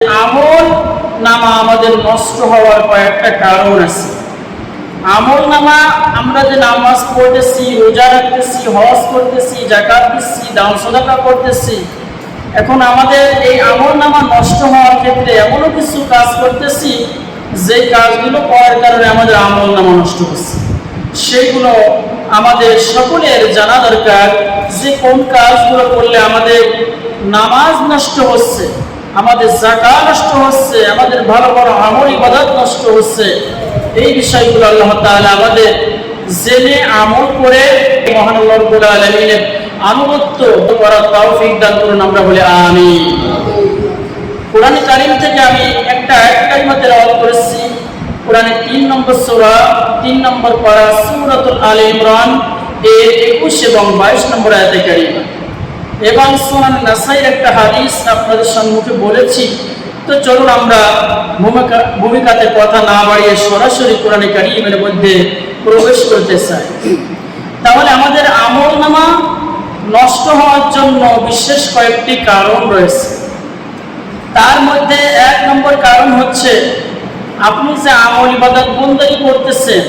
আমল নামা আমাদের নষ্ট হওয়ার কয়েকটা কারণ আছে। আমল নামা আমরা যে নামাজ পড়তেছি, রোজা রাখতেছি, হজ করতেছি, যাকাত দিচ্ছি, দান সাদাকা করতেছি, এখন আমাদের এই আমল নামা নষ্ট হওয়ার ক্ষেত্রে এমনও কিছু কাজ করতেছি যে কাজগুলো করার কারণে আমাদের আমল নামা নষ্ট হচ্ছে। সেগুলো আমাদের সকলের জানা দরকার যে কোন কাজগুলো করলে আমাদের নামাজ নষ্ট হচ্ছে, আমাদের যাকাত নষ্ট হচ্ছে, আমাদের ভালো ভালো আমল ইবাদত নষ্ট হচ্ছে। এই বিষয়গুলো আল্লাহ তাআলা আমাদের জেনে আমল করে মহান আল্লাহ রাব্বুল আলামিনের আনুগত্য করার তৌফিক দান করুন, আমরা বলি আমিন। কোরআন কারীম থেকে আমি একটা কালিমা তেলাওয়াত করেছি। কোরআনের 3 নম্বর সূরা 3 নম্বর পারা সূরাতুল আলে ইমরান এর 21 এবং 22 নম্বর আয়াতে কারিমা এবং সুনান নাসাইর একটা হাদিস আপনাদের সম্মুখে বলেছি। তো চলুন আমরা ভূমিকাতে কথা না বাড়িয়ে সরাসরি কোরআন কারীমের মধ্যে প্রবেশ করতে চাই। তাহলে আমাদের আমল নামা নষ্ট হওয়ার জন্য বিশেষ কয়েকটি কারণ রয়েছে। তার মধ্যে 1 নম্বর কারণ হচ্ছে আপনি যে আমল ইবাদত বন্দেগী করতেছেন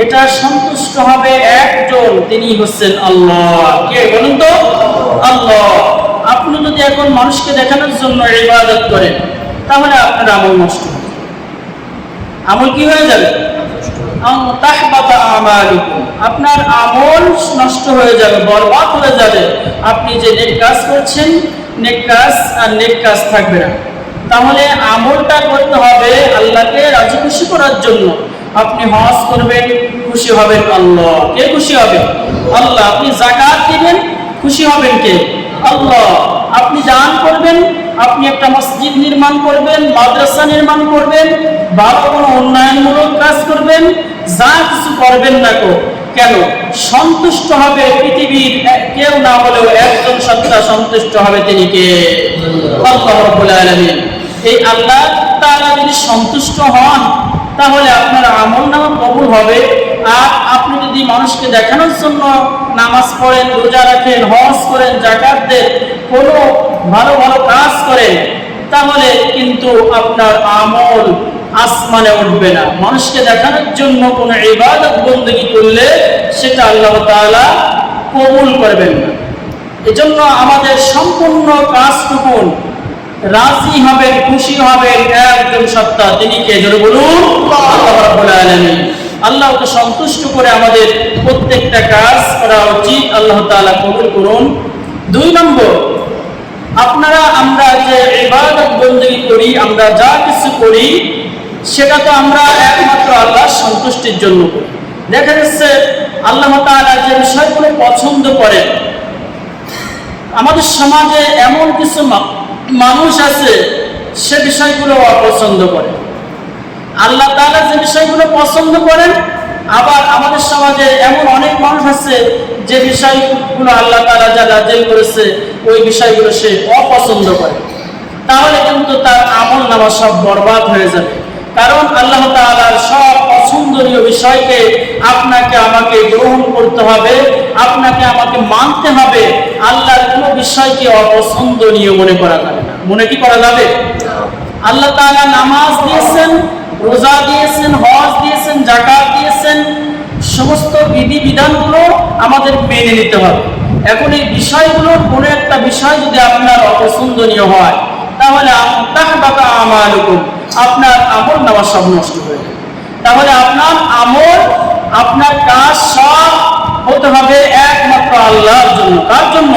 এটা সন্তুষ্ট হবে একজন, তিনি হচ্ছেন আল্লাহ। কে বলুন তো? আল্লাহ। আপনি যদি এখন মানুষকে দেখানোর জন্য ইবাদত করেন তাহলে আপনার আমল নষ্ট হবে। আমল কি হয়ে যাবে? আপনার আমল নষ্ট হয়ে যাবে, বরবাদ হয়ে যাবে। আপনি যে নেক কাজ করছেন, নেক কাজ আর নেক কাজ থাকবে না। তাহলে আমলটা করতে হবে আল্লাহকে রাজি খুশি করার জন্য। আপনি হজ করবেন, খুশি হবেন আল্লাহ। কে খুশি হবে? আল্লাহ। আপনি যাকাত দিবেন, খুশি হবেন কে? আল্লাহ। আপনি দান করবেন, আপনি একটা মসজিদ নির্মাণ করবেন, মাদ্রাসা নির্মাণ করবেন, ভালো কোনো উন্নয়নমূলক কাজ করবেন, যা কিছু করবেন না কেন সন্তুষ্ট হবে পৃথিবীর কেউ না হলেও একজন সত্তা সন্তুষ্ট হবে, তিনি কে? আল্লাহ রাব্বুল আলামিন। এই আল্লাহ তাআলা যদি সন্তুষ্ট হন তাহলে আপনার আমল নামা কবুল হবে। আর আপনি যদি মানুষকে দেখানোর জন্য নামাজ পড়েন, রোজা রাখেন, হজ করেন, যাকাত দেন, কোনো ভালো ভালো কাজ করেন, তাহলে কিন্তু আপনার আমল আসমানে উঠবে না। মানুষকে দেখানোর জন্য কোনো ইবাদত বন্দেগী করলে সেটা আল্লাহ তাআলা কবুল করবেন না। এজন্য আমাদের সম্পূর্ণ কাজটুকু রাজি হবেন, খুশি হবেন একজন সত্তা, তিনি কে? জোরে বলুন আল্লাহ রাব্বুল আলামিন। আল্লাহকে সন্তুষ্ট করে আমাদের প্রত্যেকটা কাজ করা উচিত। আল্লাহ তাআলা কবুল করুন। 2 নম্বর, আমরা যে ইবাদত বন্দেগী করি, আমরা যা কিছু করি সেটা তো আমরা একমাত্র আল্লাহর সন্তুষ্টির জন্য করি। দেখা যাচ্ছে আল্লাহ তাআলা যে বিষয়গুলো পছন্দ করেন, আমাদের সমাজে এমন কিছু মানুষ আছে সে বিষয়গুলো অপছন্দ করে। আল্লাহ তাআলা যে বিষয়গুলো পছন্দ করেন, আবার আমাদের সমাজে এমন অনেক মানুষ আছে যে বিষয়গুলো আল্লাহ তাআলা যা নাযিল করেছে ওই বিষয়গুলো সে অপছন্দ করে। তাহলে কিন্তু তার আমল নামা সব বরবাদ হয়ে যাবে। কারণ আল্লাহ তাআলার সব পছন্দনীয় বিষয়কে আপনাকে আমাকে গ্রহণ করতে হবে, আপনাকে আমাকে মানতে হবে। আল্লাহর কোনো বিষয়কে অপছন্দনীয় মনে করা যাবে না। মনে কি করা যাবে? আল্লাহ তাআলা নামাজ দিয়েছেন, রোজা দিয়েছেন, হজ দিয়েছেন, যাকাত দিয়েছেন, সমস্ত বিধিবিধানগুলো আমাদের মেনে নিতে হবে। এখন এই বিষয়গুলোর কোনো একটা বিষয় যদি আপনার অপছন্দনীয় হয় তাহলে আপনার আমল নামা সব নষ্ট হয়ে যাবে। তাহলে আপনার আমল, আপনার কাজ সব হতে হবে একমাত্র আল্লাহর জন্য। কার জন্য?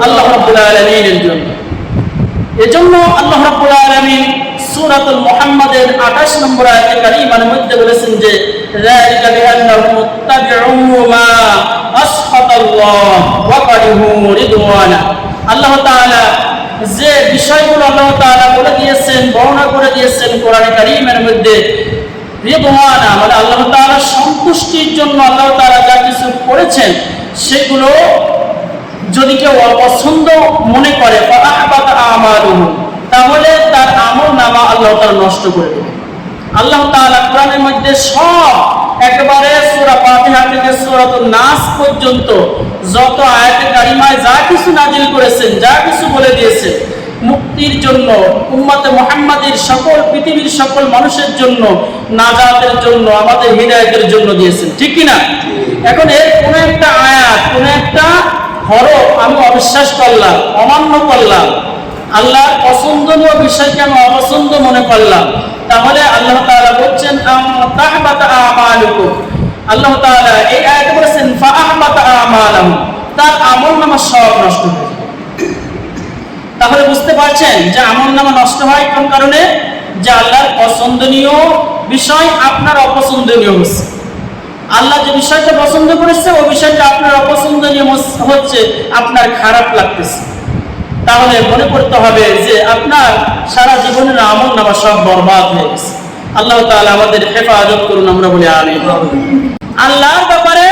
আল্লাহ রাব্বুল আলামিনের জন্য। এজন্য আল্লাহ রাব্বুল আলামিন সূরাতুল মুহাম্মাদের 28 নম্বর আয়াতে কারিমার মধ্যে বলেছেন যে যালিকা বিআন্নাহুম মুত্তাবি'উ মা আসখাতাল্লাহ ওয়া কারিহু রিদওয়ানা। আল্লাহ তাআলা যে বিষয়গুলো আল্লাহ তাআলা বলে দিয়েছেন, বর্ণনা করে দিয়েছেন কোরআন কারীমের মধ্যে, রিদওয়ানা মানে আল্লাহ তাআলার সন্তুষ্টির জন্য আল্লাহ তাআলা যা কিছু করেছেন সেগুলো যদি কেউ অপছন্দ মনে করে তাহলে তার আমল নামা আল্লাহ তাআলা নষ্ট করে দেবে। আল্লাহ তাআলা কোরআনের মধ্যে সব একেবারে সূরা ফাতিহা থেকে সূরাতুন নাস পর্যন্ত যত আয়াতে কারিমায় যা কিছু নাযিল করেছেন, যা কিছু বলে দিয়েছেন, মুক্তির জন্য, উম্মতে মুহাম্মাদের সকল পৃথিবীর সকল মানুষের জন্য, নাজাতের জন্য, আমাদের হিদায়াতের জন্য দিয়েছেন, ঠিক কি না? এখন এর কোনো একটা আয়াত, কোনো একটা হরফ আমি অবিশ্বাস করলাম, অমান্য করলাম, আল্লাহর পছন্দনীয় বিষয়কে আমি অপছন্দ মনে করলাম, তাহলে আল্লাহ তাআলা বলছেন তাহবাতা আমালুকুম। আল্লাহ তাআলা এই আয়াতে বলেছেন ফাআহবাতা আমালাহুম, তার আমলনামা সব নষ্ট হয়ে যায়। তাহলে বুঝতে পারছেন যে আমলনামা নষ্ট হয় কোন কারণে? যে আল্লাহর পছন্দনীয় বিষয় আপনার অপছন্দনীয় হচ্ছে। আল্লাহ যে বিষয়টা পছন্দ করেছে ওই বিষয়টা আপনার অপছন্দনীয় হচ্ছে, আপনার খারাপ লাগতেছে। তাহলে মনে করতে হবে যে আপনার সারা জীবনের আমলনামা সব বরবাদ হয়ে গেছে। আল্লাহ তাআলা আমাদের হেফাজত করুন, আমরা বলি আমিন। আল্লাহর ব্যাপারে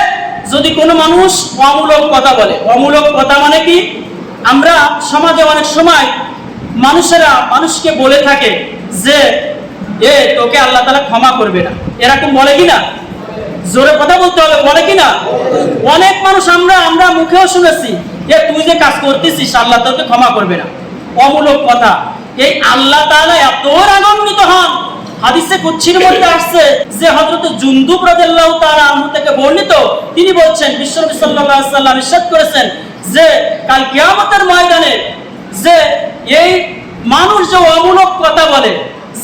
যদি কোনো মানুষ অমূলক কথা বলে, অমূলক কথা মানে কি? আমরা সমাজে অনেক সময় মানুষেরা মানুষকে বলে থাকে যে তোকে আল্লাহ তাআলা ক্ষমা করবে না, এরকম বলে কিনা? জোরে কথা বলতে হবে, বলে কিনা? অনেক মানুষ আমরা মুখেও শুনেছি তুই যে কাজ করতেছিস আল্লাহ তোকে ক্ষমা করবে না, অমূলক কথা। এই আল্লাহ তাআলা এত রাগান্বিত হন, হাদিসে কুদসির মধ্যে আসছে যে হযরত জুনদুব রাদিয়াল্লাহু তাআলা আনহু থেকে বর্ণিত, তিনি বলছেন বিশ্বনবী সাল্লাল্লাহু আলাইহি ওয়াসাল্লাম ইরশাদ করেছেন যে কাল কিয়ামতের ময়দানে যে এই মানুষ যে অমূলক কথা বলে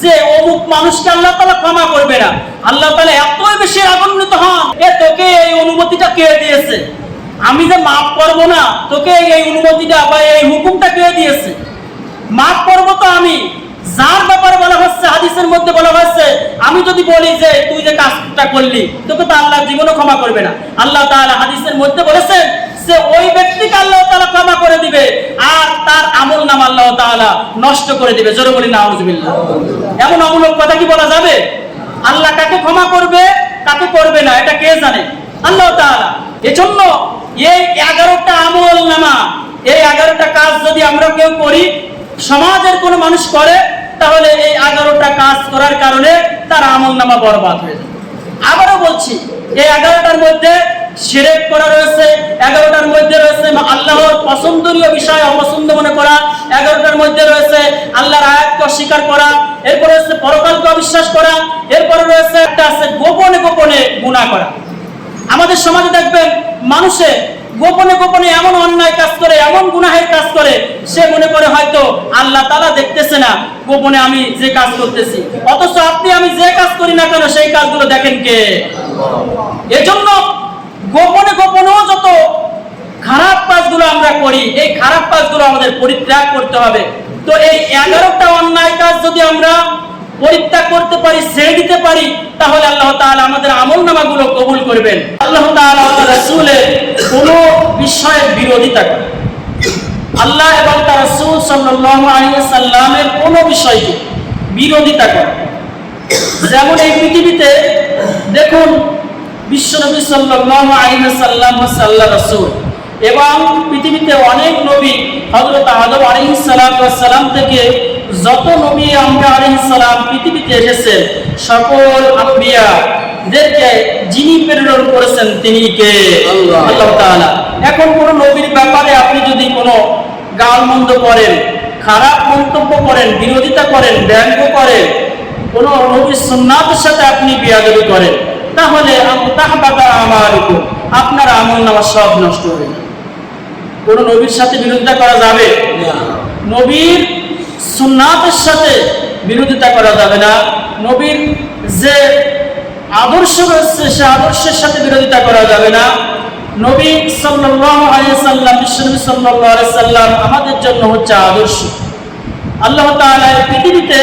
যে অমুক মানুষকে আল্লাহ তাআলা ক্ষমা করবে না, আল্লাহ তাআলা এতই বেশি রাগান্বিত হন, তোকে এই অনুমতিটা কে দিয়েছে? আমি যে মাফ করব না, তোকে এই অনুমতিটা বা এই হুকুমটা কে দিয়েছে? মাফ করব তো আমি, যার ব্যাপারে বলা হচ্ছে হাদিসের মধ্যে বলা হচ্ছে আমি যদি বলি যে তুই যে কাজটা করলি তোকে তো আল্লাহ জীবনও ক্ষমা করবে না। আল্লাহ তাআলা হাদিসের মধ্যে বলেছেন যে ওই ব্যক্তিকে আল্লাহ তাআলা ক্ষমা করে দিবে আর তার আমলনামা আল্লাহ তাআলা নষ্ট করে দিবে। জোরে বলি নাউযুবিল্লাহ। এমন অমূলক কথা কি বলা যাবে? আল্লাহ কাকে ক্ষমা করবে কাকে করবে না এটা কে জানে? আল্লাহ তাআলা। এজন্য এই 11টা আমলনামা, এই 11টা কাজ যদি আমরা কেউ করি, সমাজের কোনো মানুষ করে, তাহলে এই 11টা কাজ করার কারণে তার আমলনামা বরবাদ হয়ে যায়। আবারও বলছি, এই 11টার মধ্যে শিরক করা রয়েছে, 11টার মধ্যে রয়েছে আল্লাহর পছন্দনীয় বিষয় অপছন্দ মনে করা, 11টার মধ্যে রয়েছে আল্লাহর আয়াতকে অস্বীকার করা, এরপর রয়েছে পরকালকে অবিশ্বাস করা, এরপর রয়েছে একটা আছে গোপনে গোপনে গুনাহ করা। আমাদের সমাজে দেখবেন মানুষে গোপনে গোপনে এমন অন্যায় কাজ করে, এমন গুনাহের কাজ করে, সে মনে করে হয়তো আল্লাহ তাআলা দেখতেছে না গোপনে আমি যে কাজ করতেছি, অথচ আপনি আমি যে কাজ করি না কেন সেই কাজগুলো দেখেন কে? এজন্য গোপনে গোপনেও যত খারাপ কাজগুলো আমরা করি, এই খারাপ কাজগুলো আমাদের পরিত্যাগ করতে হবে। তো এই 11টা অন্যায় কাজ যদি আমরা পরিত্যাগ করতে পারি, ছেড়ে দিতে পারি, তাহলে আল্লাহ তাআলা আমাদের আমলনামাগুলো কবুল করবেন। আল্লাহ তাআলা তার রাসূলের কোনো বিষয়ের বিরোধিতা করে, আল্লাহ এবং তার রাসূল সাল্লাল্লাহু আলাইহি ওয়াসাল্লামের কোনো বিষয়কে বিরোধিতা করে। যেমন এই পৃথিবীতে দেখুন বিশ্বনবী সাল্লাল্লাহু আলাইহি ওয়াসাল্লাম হচ্ছে আল্লাহর রাসূল, এবং পৃথিবীতে অনেক নবী হযরত আদম আলাইহিস সালাম থেকে যত নবী আমরা আলাইহিস সালাম পৃথিবীতে এসেছেন, সকল আম্বিয়াদেরকে যিনি প্রেরণ করেছেন তিনি কে? আল্লাহ তাআলা। এখন কোন নবীর ব্যাপারে আপনি যদি কোনো গালমন্দ করেন, খারাপ মন্তব্য করেন, বিরোধিতা করেন, ব্যঙ্গ করেন, কোন নবীর সুন্নাতের সাথে আপনি বিয়াদবি করেন, তাহলে তাহবাতা আমালুকুম, আপনার আমলনামা সব নষ্ট হয়ে যাবে। কোন নবীর সাথে বিরোধিতা করা যাবে না, নবীর সুন্নাতের সাথে বিরোধিতা করা যাবে না, নবীর যে আদর্শ রয়েছে সে আদর্শের সাথে বিরোধিতা করা যাবে না। নবী সাল্লাল্লাহু আলাইহি সাল্লাম, বিশ্বনবী সাল্লাল্লাহু আলাইহি সাল্লাম আমাদের জন্য হচ্ছে আদর্শ। আল্লাহ তাআলা এই পৃথিবীতে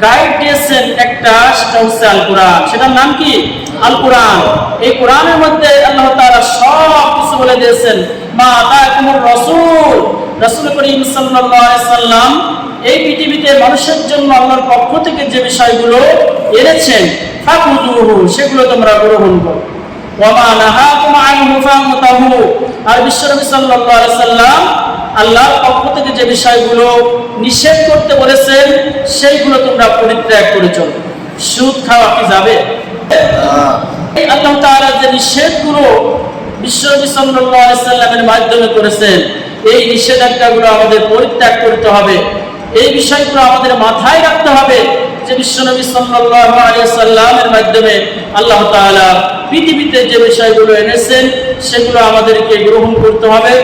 গাইড দিয়েছেন একটা, সেটা হচ্ছে আল কোরআন। সেটার নাম কি? আল কোরআন। এই কোরআনের মধ্যে আল্লাহ তাআলা সব কিছু বলে দিয়েছেন। মা আতাকুমুর রাসূল, রাসূল করিম সাল্লাল্লাহু আলাইহি সাল্লাম এই পৃথিবীতে মানুষের জন্য আল্লাহর পক্ষ থেকে যে বিষয়গুলো এনেছেন ফাকুযুহু, সেগুলো তোমরা গ্রহণ করো। ওয়া মা নাহাকুম আনহু ফান্তাহু, আর বিশ্বনবী সাল্লাল্লাহু আলাইহি সাল্লাম আল্লাহর পক্ষ থেকে যে বিষয়গুলো নিষেধ করতে বলেছেন সেইগুলো তোমরা পরিত্যাগ করে চলো। সুদ খাওয়া কি যাবে? এই আল্লাহ তাআলা যে নিষেধগুলো বিশ্বনবী সাল্লাল্লাহু আলাইহি সাল্লামের মাধ্যমে করেছেন, এই নিষেধাজ্ঞাগুলো আমাদের পরিত্যাগ করতে হবে। এই বিষয়গুলো আমাদের মাথায় রাখতে হবে যে বিশ্বনবী সাল্লাল্লাহু আলাইহি সাল্লামের মাধ্যমে আল্লাহ তাআলা পৃথিবীতে যে বিষয়গুলো এনেছেন সেগুলো আমাদেরকে গ্রহণ করতে হবে,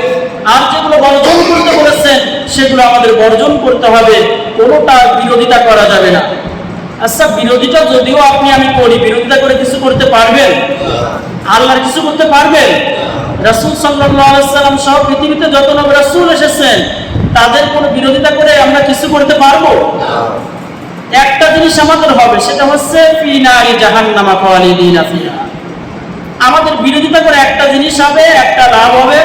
আর যেগুলো বর্জন করতে বলেছেন সেগুলো আমাদের বর্জন করতে হবে, কোনোটার বিরোধিতা করা যাবে না। আচ্ছা, বিরোধিতা যদিও আপনি আমি করি, বিরোধিতা করে কিছু করতে পারবেন? আল্লাহর কিছু করতে পারবেন? রাসূল সাল্লাল্লাহু আলাইহি সাল্লাম সহ পৃথিবীতে যত নবী রাসূল এসেছেন তাদের কোনো বিরোধিতা করে আমরা কিছু করতে পারবো? একটা জিনিস আমাদের হবে, সেটা হচ্ছে ফি নারি জাহান্নামা খালিদিনা ফিহা। আমাদের বিরোধিতা করে একটা জিনিস হবে, একটা লাভ হবে,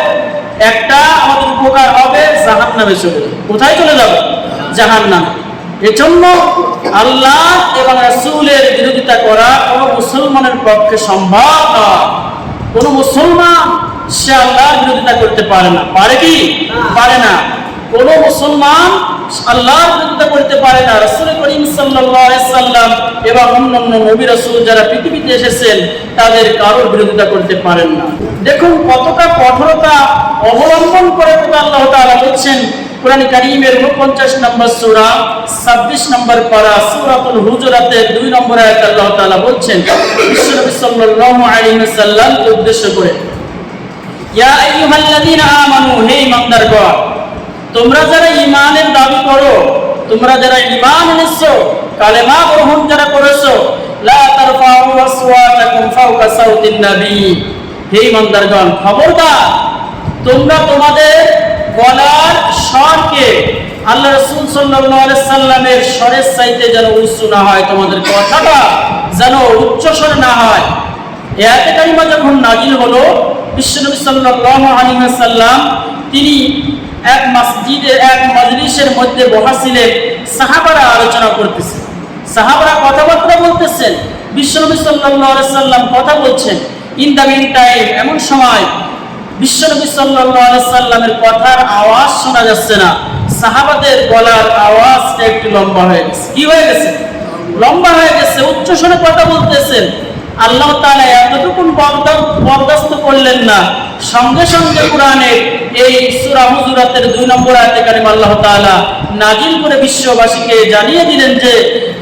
একটা আমাদের উপকার হবে, জাহান্নামে চলে যাব। কোথায় চলে যাব? জাহান্নামে। এজন্য আল্লাহ এবং রাসূলের বিরোধিতা করা কোনো মুসলমানের পক্ষে সম্ভব নয়। কোনো মুসলমান সে আল্লাহর বিরোধিতা করতে পারে না। পারে কি? পারে না। কোনো মুসলমান আল্লাহর বিরোধিতা করতে পারে না। রাসূল করিম সাল্লাল্লাহু আলাইহি সাল্লাম এবং অন্যান্য নবী রাসূল যারা পৃথিবীতে এসেছেন তাদের কারোর বিরোধিতা করতে পারেন না। দেখুন কতটা কঠোরতা অবলম্বন করে আল্লাহ তাআলা বলছেন কোরআন কারীমের 49 নম্বর সূরা 26 নম্বর পারা সূরাতুল হুজুরাতের 2 নম্বর আয়াতে আল্লাহ তাআলা বলছেন বিশ্বনবী সাল্লাল্লাহু আলাইহি ওয়াসাল্লামকে উদ্দেশ্য করে, ইয়া আইয়ুহাল্লাযীনা আমানু, হে ঈমানদারগণ, তোমরা যারা ঈমানের দাবি করো, তোমরা যারা ঈমান এনেছো, কালেমা গ্রহণ যারা করেছো, লা তারফাউ আসওয়াতাকুম ফাওকা সাউতিন নবী, হে ঈমানদারগণ, খবরদার তোমরা তোমাদের গলার স্বরকে আল্লাহ রাসূল সাল্লাল্লাহু আলাইহি সাল্লামের স্বরের চাইতে যেন উচ্চ না হয়, তোমাদের কথাটা যেন উচ্চ স্বর না হয়। এই আয়াতে কারিমা যখন নাযিল হলো, বিশ্বনবী সাল্লাল্লাহু আলাইহি ওয়াসাল্লাম তিনি এক মসজিদে এক মজলিসের মধ্যে বসা ছিলেন, সাহাবারা আলোচনা করতেছেন, সাহাবারা কথাবার্তা বলতেছেন, বিশ্বনবী সাল্লাল্লাহু আলাইহি সাল্লাম কথা বলছেন। ইন দ্য মিন টাইম, এমন সময় বিশ্বনবী সাল্লাল্লাহু আলাইহি সাল্লামের কথার আওয়াজ শোনা যাচ্ছে না, সাহাবাদের গলার আওয়াজটা একটু লম্বা হয়ে গেছে। কি হয়ে গেছে? লম্বা হয়ে গেছে, উচ্চ স্বরে কথা বলতেছেন। আল্লাহ তাআলা এতটুকু বরদাস্ত করলেন না, সঙ্গে সঙ্গে কোরআনের এই সূরা হুজুরাতের 2 নম্বর আয়াতে কারিমা আল্লাহ তাআলা নাযিল করে বিশ্ববাসীকে জানিয়ে দিলেন যে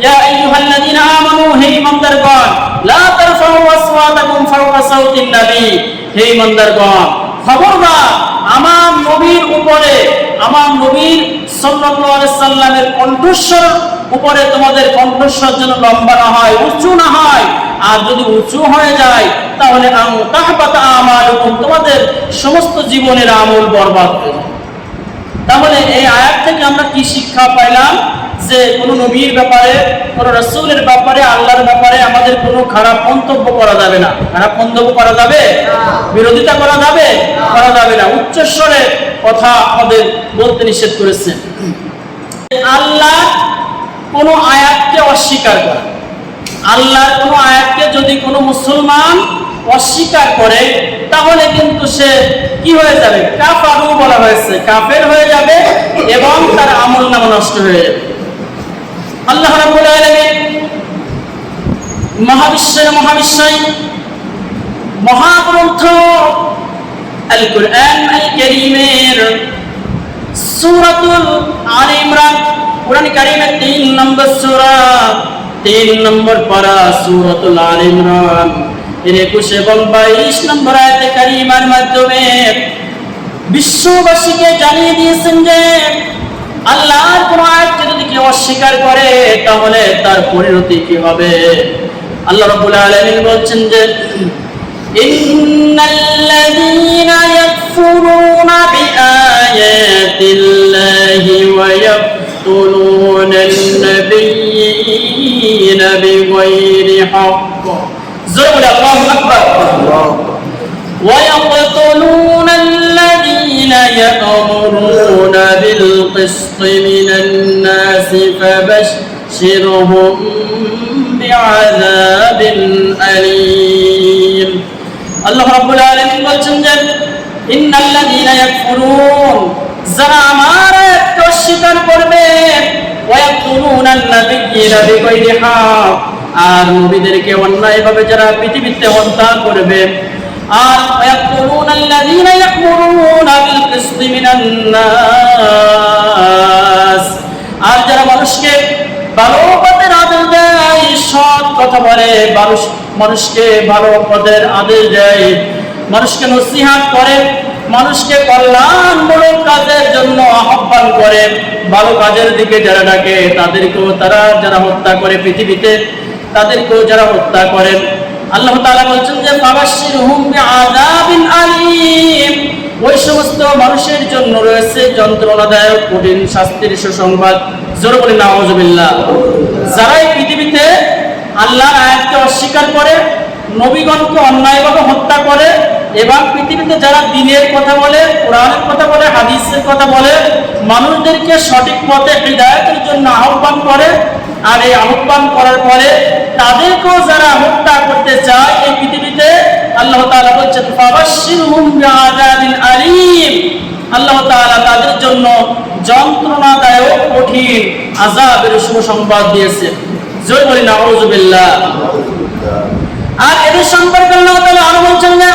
ইয়া আইয়ুহাল্লাযীনা আমানু, হে ঈমানদারগণ, লা তারফাউ আসওয়াতাকুম ফাওকা সাউতিন নবী, হে ঈমানদারগণ, খবরদার আমার নবীর উপরে, আমার নবীর সাল্লাল্লাহু আলাইহি সাল্লামের কণ্ঠস্বর উপরে তোমাদের কণ্ঠস্বর যেন লম্বা না হয়, উঁচু না হয়। আর যদি উঁচু হয়ে যায় তাহলে তাহবাতা আমালুকুম, তোমাদের সমস্ত জীবনের আমল বরবাদ হয়ে যাবে। তাহলে এই আয়াত থেকে আমরা কি শিক্ষা পাইলাম? যে কোনো নবীর ব্যাপারে, কোনো রাসূলের ব্যাপারে, আল্লাহর ব্যাপারে আমাদের কোনো খারাপ মন্তব্য করা যাবে না। খারাপ মন্তব্য করা যাবে? বিরোধিতা করা যাবে? করা যাবে না। উচ্চস্বরে কথা আমাদের বলতে নিষেধ করেছেন। আল্লাহ কোনো আয়াতকে অস্বীকার করে, আল্লাহর কোনো আয়াতকে যদি কোনো মুসলমান অস্বীকার করে তাহলে কিন্তু সে কি হয়ে যাবে? কাফারু বলা হয়েছে, কাফের হয়ে যাবে এবং তার আমলনামা নষ্ট হয়ে যাবে। আল্লাহ রাব্বুল আলামিন মহাবিশ্বের মহাবিশ্বই মহাগ্রন্থ আল কুরআন আল কারীমের সূরাতুল আলে ইমরান, কুরআন কারীমের 3 নম্বর সূরা, 3 নম্বর পারা সূরাতুল আলে ইমরান এর 21 এবং 22 নম্বর আয়াতে কারীমার মাধ্যমে বিশ্ববাসীকে জানিয়ে দিয়েছেন যে আল্লাহর কোন আয়াতকে যদি কেউ অস্বীকার করে তাহলে তার পরিণতি কি হবে। আল্লাহ রাব্বুল আলামিন বলছেন যে ইন্নাল্লাযীনা ইয়াকফুরুনা বিআয়াতিল্লাহি ওয়া ইয়াকতুলুনান নাবিয়্যিনা বিগায়রি হক্ক, জোরে বলে আল্লাহু আকবার, ওয়া ইয়াকতুলুনাল্লাযীনা ইয়া'মুরুনা বিল কিসতি মিনান নাসি ফাবাশশিরহুম বিআযাবিন আলীম। আল্লাহ রাব্বুল আলামিন বলছেন যে ইন্নাল্লাযীনা ইয়াকফুরুন, যারা আমার আয়াতকে অস্বীকার করবে, ওয়া ইয়াকতুলুনান নাবিয়্যিনা বিগায়রি হক, আর নবীদেরকে অন্যায়ভাবে যারা পৃথিবীতে হত্যা করবে, আর ওয়া ইয়াকতুলুনাল্লাযীনা ইয়া'মুরুনা বিল কিসতি মিনান নাস, আর যারা মানুষকে ভালো পথের আদেশ দেয়, সৎ কথা বলে, মানুষকে ভালো পথের আদেশ দেয়, মানুষকে নসিহত করে, মানুষকে কল্যাণমূলক কাজের জন্য আহ্বান করে, ভালো কাজের দিকে যারা ডাকে, তাদেরকেও যারা হত্যা করে পৃথিবীতে, তাদেরকেও যারা হত্যা করেন, আল্লাহ তাআলা বলছেন যে ফাবাশশিরহুম বিআযাবিন আলীম, ওই সমস্ত মানুষের জন্য রয়েছে যন্ত্রণাদায়ক কঠিন শাস্তির সুসংবাদ। জোরে বলি নাউযুবিল্লাহ। যারা এই পৃথিবীতে আল্লাহর আয়াতকে অস্বীকার করে, নবীগণকে অন্যায়ভাবে হত্যা করে, এবং পৃথিবীতে যারা দ্বীনের কথা বলে, কোরআনের কথা বলে, হাদিসের কথা বলে, মানুষদেরকে সঠিক পথে হিদায়াতের জন্য আহ্বান করে, আর এই আহ্বান করার পরে তাদেরকেও যারা হত্যা করতে চায় এই পৃথিবীতে, আল্লাহ তাআলা বলছেন ফাবাশশিরহুম বিআযাবিন আলীম, আল্লাহ তাআলা তাদের জন্য যন্ত্রণাদায়ক কঠিন আযাবের সুসংবাদ দিয়েছে। জোরে বলি নাউযুবিল্লাহ। আর এদের সম্পর্কে আল্লাহ তাআলা আরো বলছেন না,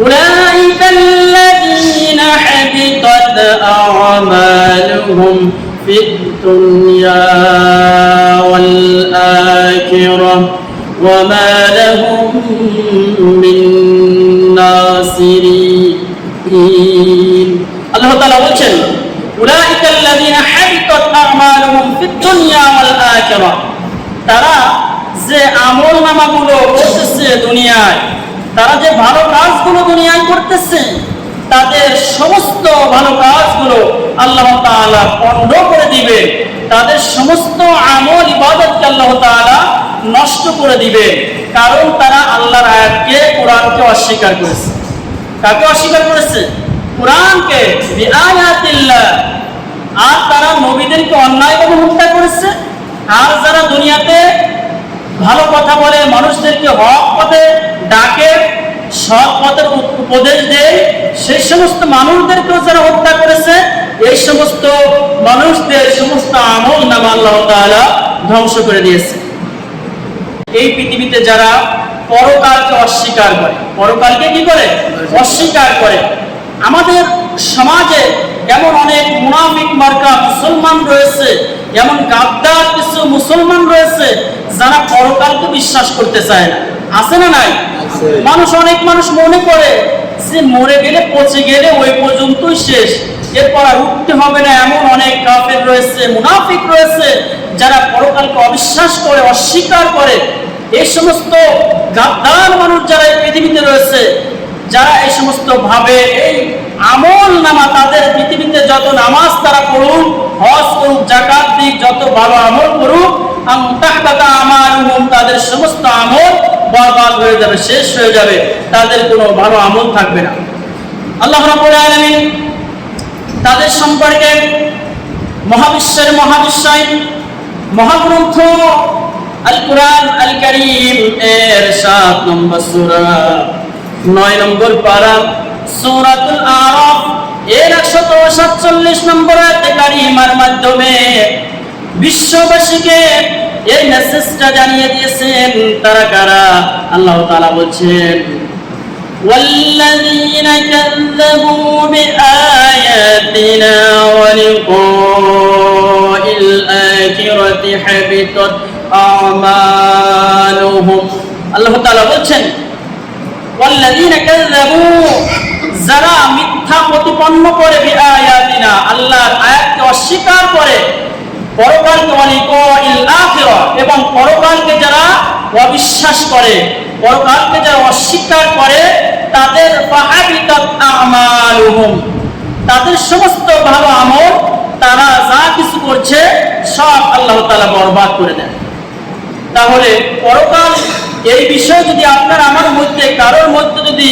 উলাইকাল্লাযীনা হাবিতাত আ'মালুহুম ফিদ দুনিয়া ওয়াল আখিরাহ ওয়া মা লাহুম মিন নাসিরিন। আল্লাহ তাআলা বলছেন উলাইকাল্লাযীনা হাবিতাত আ'মালুহুম ফিদ দুনিয়া ওয়াল আখিরাহ, তারা যে আমলনামাগুলো করতেছে দুনিয়ায়, তারা যে ভালো কাজগুলো দুনিয়ায় করতেছে, তাদের সমস্ত ভালো কাজগুলো আল্লাহ তাআলা পণ্ড করে দিবে, তাদের সমস্ত আমল ইবাদতকে আল্লাহ তাআলা নষ্ট করে দিবে, কারণ তারা আল্লাহর আয়াতকে, কোরআনকে অস্বীকার করেছে। কাকে অস্বীকার করেছে? কোরআনকে, বিআয়াতিল্লাহ। আর তারা নবীদেরকে অন্যায়ভাবে হত্যা করেছে। আর যারা দুনিয়াতে ভালো কথা বলে, মানুষদেরকে হক পথে ডাকে, সৎ পথের উপদেশ দেয়, সেই সমস্ত মানুষদেরকেও যারা হত্যা করেছে, এই সমস্ত মানুষদের সমস্ত আমল নামা আল্লাহ তাআলা ধ্বংস করে দিয়েছে। এই পৃথিবীতে যারা পরকালকে অস্বীকার করে, পরকালকে কি করে? অস্বীকার করে। আমাদের সমাজে এমন অনেক মুনাফিক মার্কা মুসলমান রয়েছে, এমন গাদ্দার কিছু মুসলমান রয়েছে যারা পরকালকে বিশ্বাস করতে চায় না। আছে না নাই? অনেক মানুষ মনে করে যে মরে গেলে, পচে গেলে ওই পর্যন্তই শেষ, এরপর আর উঠতে হবে না। এমন অনেক কাফের রয়েছে, মুনাফিক রয়েছে যারা পরকালকে অবিশ্বাস করে, অস্বীকার করে। এই সমস্ত গাদ্দার মানুষ যারা এই পৃথিবীতে রয়েছে, যারা এই সমস্ত ভাবে, এই আমল নামা তাদের পৃথিবীতে যত নামাজ তারা পড়ুক, হজ করুক, যাকাত দিক, যত ভালো আমল করুক, তাদের সমস্ত আমল বরবাদ হয়ে যাবে, শেষ হয়ে যাবে, তাদের কোনো ভালো আমল থাকবে না। আল্লাহ রাব্বুল আলামিন তাদের সম্পর্কে মহাবিশ্বের মহাবিশ্বয় মহাগ্রন্থ আল কোরআন আল কারীম এর 7 নম্বর সূরা 9 নম্বর পারা সূরাতুল আরাফ এর 147 নম্বর আয়াতে কারীমার মাধ্যমে বিশ্ববাসীকে এই মেসেজটা জানিয়ে দিয়েছেন। তারা কারা? আল্লাহ তাআলা বলছেন والذين كذبوا بآياتنا ولقاء الآخرة حبطت أعمالهم। আল্লাহ তাআলা বলছেন والذين كذبوا, যারা মিথ্যা প্রতিপন্ন করে, বিআয়াতিনা, আল্লাহর আয়াতকে অস্বীকার করে, পরকালকে, ওয়ালিকাইল আখিরা, এবং পরকালকে যারা অবিশ্বাস করে, পরকালকে যারা অস্বীকার করে, তাদের ফাহাবিতাত আমালুহুম, তাদের সমস্ত ভালো আমল, তারা যা কিছু করছে সব আল্লাহ তাআলা বরবাদ করে দেন। তাহলে পরকাল এই বিষয়ে যদি আপনার আমার মধ্যে, কারোর মধ্যে যদি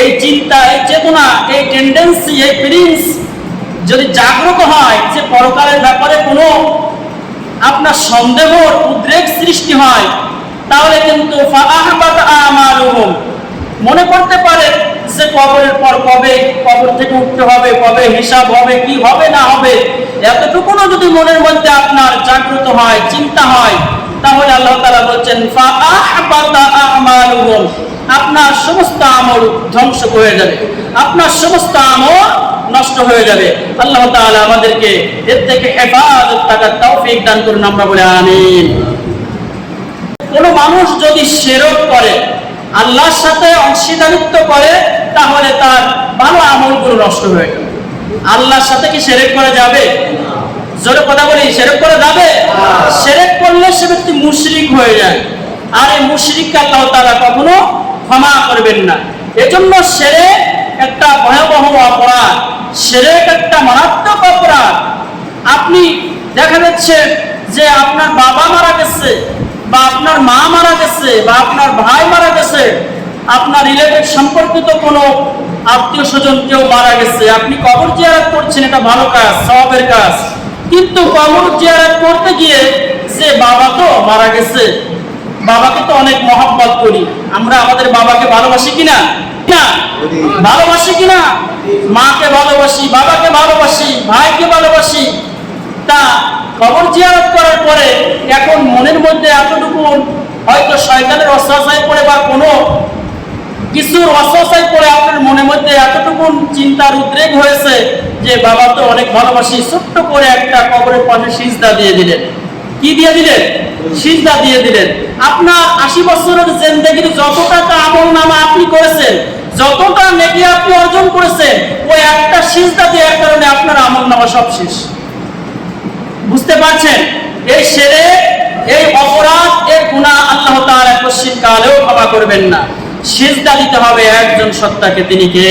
এই চিন্তা, এই চেতনা, এই টেন্ডেন্সি, এই ফিলিংস যদি জাগ্রত হয়, যে পরকালের ব্যাপারে কোনো আপনার সন্দেহর উদ্রেক সৃষ্টি হয়, তাহলে কিন্তু ফাআহবাত আমালুহুম, মনে করতে পারে যে কবরের পর কবে কবর থেকে উঠতে হবে, কবে হিসাব হবে, কি হবে না হবে, এতটুকুও যদি মনের মধ্যে আপনার জাগ্রত হয়, চিন্তা হয়, তাহলে আল্লাহ তাআলা বলছেন ফাআহবাত আমালুহুম, আপনার সমস্ত আমল ধ্বংস হয়ে যাবে, আপনার সমস্ত আমল নষ্ট হয়ে যাবে। আল্লাহ তাআলা আমাদেরকে এর থেকে হেফাজত থাকার তৌফিক দান করুন, আমরা বলে আমিন। কোনো মানুষ যদি শিরক করে, আল্লাহর সাথে অংশীদারিত্ব করে, তাহলে তার ভালো আমলগুলো নষ্ট হয়ে যাবে। আল্লাহর সাথে কি শিরক করা যাবে? জোরে কথা বলি, শিরক করা যাবে? শিরক করলে সে ব্যক্তি মুশরিক হয়ে যায়, আর এই মুশরিককে আল্লাহ তাআলা কখনো ক্ষমা করবেন না। এজন্য শিরক একটা ভয়াবহ অপরাধ, শিরক একটা মারাত্মক অপরাধ। আপনি দেখা যাচ্ছে যে আপনার বাবা মারা গেছে, বা আপনার মা মারা গেছে, বা আপনার ভাই মারা গেছে, আপনার রিলেটেড সম্পর্কিত কোনো আত্মীয় স্বজন কেউ মারা গেছে, আপনি কবর জিয়ারত করছেন, এটা ভালো কাজ, সওয়াবের কাজ। কিন্তু কবর জিয়ারত করতে গিয়ে যে বাবা তো মারা গেছে, বাবাকে তো অনেক মহব্বত করি আমরা, আমাদের বাবাকে ভালোবাসি কিনা? না, ভালোবাসি কিনা? মাকে ভালোবাসি, বাবাকে ভালোবাসি, ভাইকে ভালোবাসি। তা কবর জিয়ারত করার পরে এখন মনের মধ্যে এতটুকু হয়তো শয়তানের ওয়াসওয়াসায় পড়ে বা কোনো কিছুর ওয়াসওয়াসায় পড়ে আপনার মনের মধ্যে এতটুকু চিন্তার উদ্রেক হয়েছে যে বাবা তো অনেক ভালোবাসি, ছোট্ট করে একটা কবরের পাশে সিজদা দিয়ে দিলেন। কি দিয়ে দিলেন? সিজদা দিয়ে দিলেন। আপনার 80 বছরের জিন্দেগির যত টাকা আমল নামা আপনি করেছেন, যতটা নেকি আপনি অর্জন করেছেন, ওই একটা সিজদা দেওয়ার কারণে আপনার আমল নামা সব শেষ। বুঝতে পারছেন? এই শিরক, এই অপরাধ, এই গুনাহ আল্লাহ তাআলা কোশ্চিন কালেও ক্ষমা করবেন না। সিজদা দিতে হবে একজন সত্তাকে, তিনি কে?